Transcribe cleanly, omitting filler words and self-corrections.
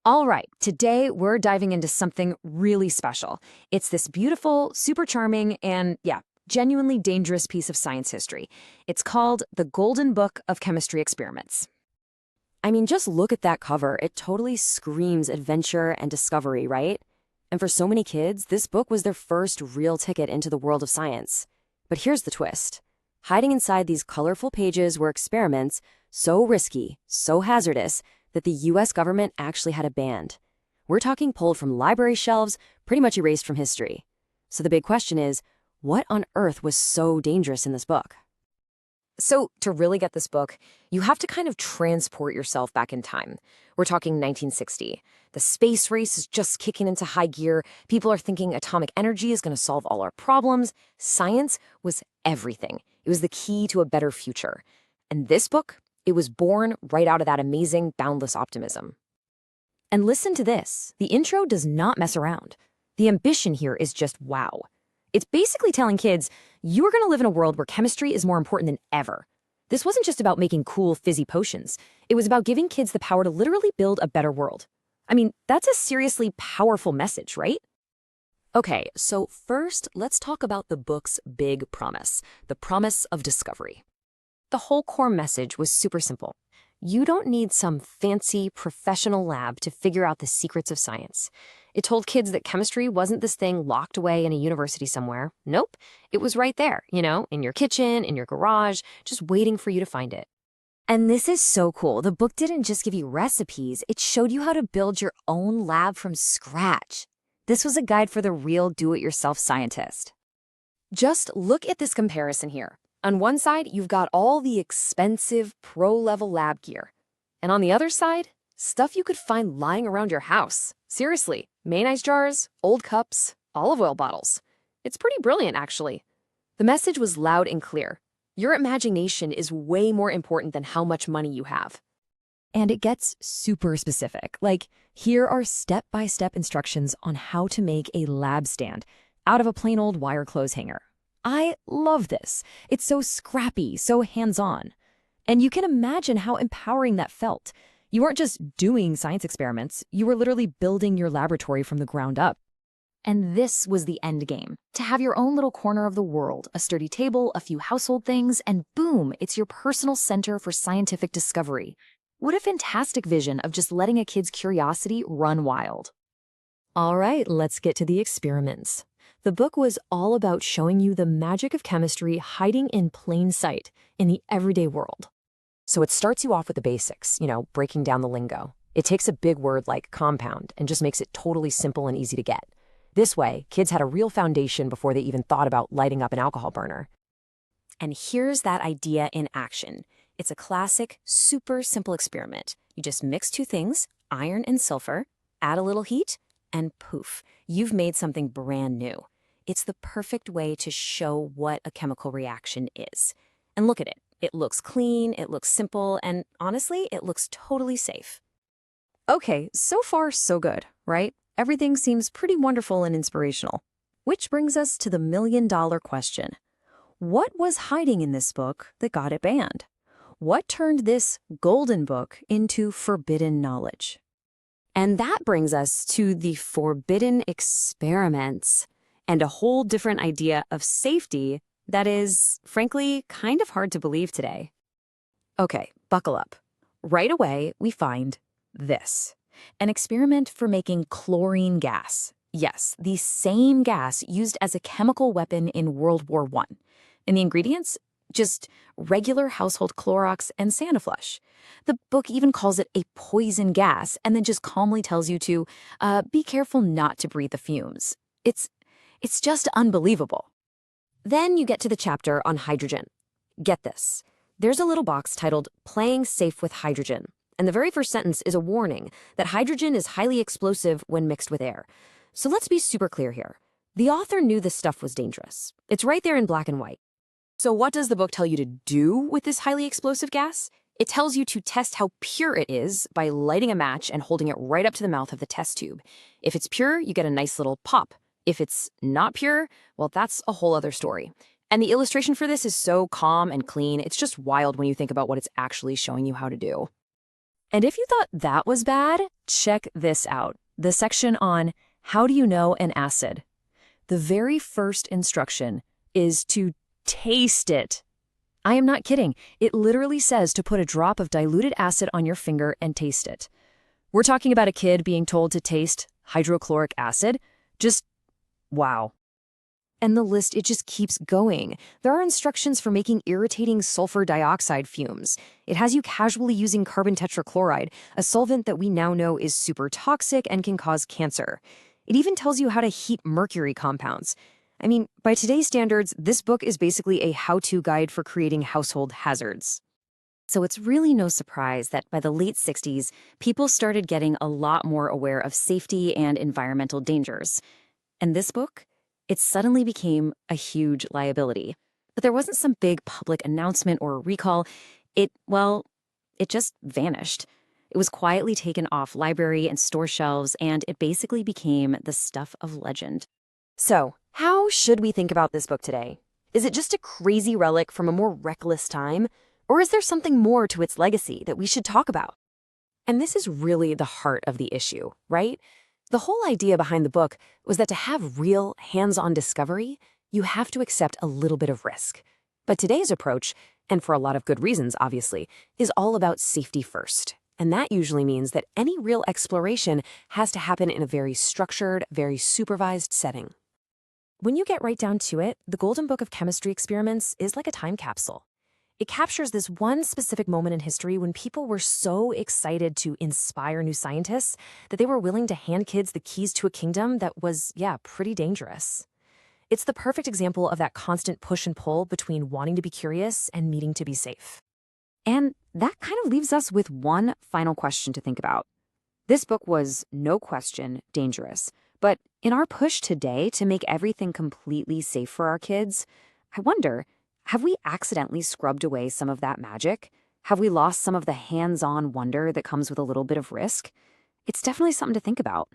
All right, today we're diving into something really special. It's this beautiful, super charming, and yeah, genuinely dangerous piece of science history. It's called the Golden Book of Chemistry Experiments. I mean, just look at that cover. It totally screams adventure and discovery, right? And for so many kids, this book was their first real ticket into the world of science. But here's the twist. Hiding inside these colorful pages were experiments so risky, so hazardous, that the US government actually had it banned. We're talking pulled from library shelves, pretty much erased from history. So the big question is, what on earth was so dangerous in this book? So, to really get this book, you have to kind of transport yourself back in time. We're talking 1960. The space race is just kicking into high gear. People are thinking atomic energy is going to solve all our problems. Science was everything. It was the key to a better future. And this book, it was born right out of that amazing, boundless optimism. And listen to this. The intro does not mess around. The ambition here is just wow. It's basically telling kids, you are going to live in a world where chemistry is more important than ever. This wasn't just about making cool, fizzy potions. It was about giving kids the power to literally build a better world. I mean, that's a seriously powerful message, right? Okay, so first, let's talk about the book's big promise, the promise of discovery. The whole core message was super simple. You don't need some fancy, professional lab to figure out the secrets of science. It told kids that chemistry wasn't this thing locked away in a university somewhere. Nope, it was right there, in your kitchen, in your garage, just waiting for you to find it. And this is so cool. The book didn't just give you recipes, it showed you how to build your own lab from scratch. This was a guide for the real do-it-yourself scientist. Just look at this comparison here. On one side, you've got all the expensive pro-level lab gear. And on the other side, stuff you could find lying around your house. Seriously, mayonnaise jars, old cups, olive oil bottles. It's pretty brilliant, actually. The message was loud and clear. Your imagination is way more important than how much money you have. And it gets super specific. Like, here are step-by-step instructions on how to make a lab stand out of a plain old wire clothes hanger. I love this. It's so scrappy, so hands-on. And you can imagine how empowering that felt. You weren't just doing science experiments, you were literally building your laboratory from the ground up. And this was the end game. To have your own little corner of the world, a sturdy table, a few household things, and boom, it's your personal center for scientific discovery. What a fantastic vision of just letting a kid's curiosity run wild. All right, let's get to the experiments. The book was all about showing you the magic of chemistry hiding in plain sight in the everyday world. So it starts you off with the basics, breaking down the lingo. It takes a big word like compound and just makes it totally simple and easy to get. This way, kids had a real foundation before they even thought about lighting up an alcohol burner. And here's that idea in action. It's a classic, super simple experiment. You just mix two things, iron and sulfur, add a little heat, and poof, you've made something brand new. It's the perfect way to show what a chemical reaction is. And look at it. It looks clean, it looks simple, and honestly, it looks totally safe. Okay, so far so good, right? Everything seems pretty wonderful and inspirational. Which brings us to the million-dollar question. What was hiding in this book that got it banned? What turned this golden book into forbidden knowledge? And that brings us to the forbidden experiments and a whole different idea of safety that is, frankly, kind of hard to believe today. Okay, buckle up. Right away, we find this. An experiment for making chlorine gas. Yes, the same gas used as a chemical weapon in World War I. And the ingredients? Just regular household Clorox and Saniflush. The book even calls it a poison gas and then just calmly tells you to be careful not to breathe the fumes. It's just unbelievable. Then you get to the chapter on hydrogen. Get this. There's a little box titled Playing Safe with Hydrogen. And the very first sentence is a warning that hydrogen is highly explosive when mixed with air. So let's be super clear here. The author knew this stuff was dangerous. It's right there in black and white. So what does the book tell you to do with this highly explosive gas? It tells you to test how pure it is by lighting a match and holding it right up to the mouth of the test tube. If it's pure, you get a nice little pop. If it's not pure, well, that's a whole other story. And the illustration for this is so calm and clean, it's just wild when you think about what it's actually showing you how to do. And if you thought that was bad, check this out. The section on how do you know an acid? The very first instruction is to taste it. I am not kidding. It literally says to put a drop of diluted acid on your finger and taste it. We're talking about a kid being told to taste hydrochloric acid. Just wow. And the list, it just keeps going. There are instructions for making irritating sulfur dioxide fumes. It has you casually using carbon tetrachloride, a solvent that we now know is super toxic and can cause cancer. It even tells you how to heat mercury compounds. I mean, by today's standards, this book is basically a how-to guide for creating household hazards. So it's really no surprise that by the late 60s, people started getting a lot more aware of safety and environmental dangers. And this book, it suddenly became a huge liability. But there wasn't some big public announcement or recall. It just vanished. It was quietly taken off library and store shelves, and it basically became the stuff of legend. So, how should we think about this book today? Is it just a crazy relic from a more reckless time? Or is there something more to its legacy that we should talk about? And this is really the heart of the issue, right? The whole idea behind the book was that to have real, hands-on discovery, you have to accept a little bit of risk. But today's approach, and for a lot of good reasons, obviously, is all about safety first. And that usually means that any real exploration has to happen in a very structured, very supervised setting. When you get right down to it, the Golden Book of Chemistry Experiments is like a time capsule. It captures this one specific moment in history when people were so excited to inspire new scientists that they were willing to hand kids the keys to a kingdom that was, pretty dangerous. It's the perfect example of that constant push and pull between wanting to be curious and needing to be safe. And that kind of leaves us with one final question to think about. This book was, no question, dangerous. But in our push today to make everything completely safe for our kids, I wonder, have we accidentally scrubbed away some of that magic? Have we lost some of the hands-on wonder that comes with a little bit of risk? It's definitely something to think about.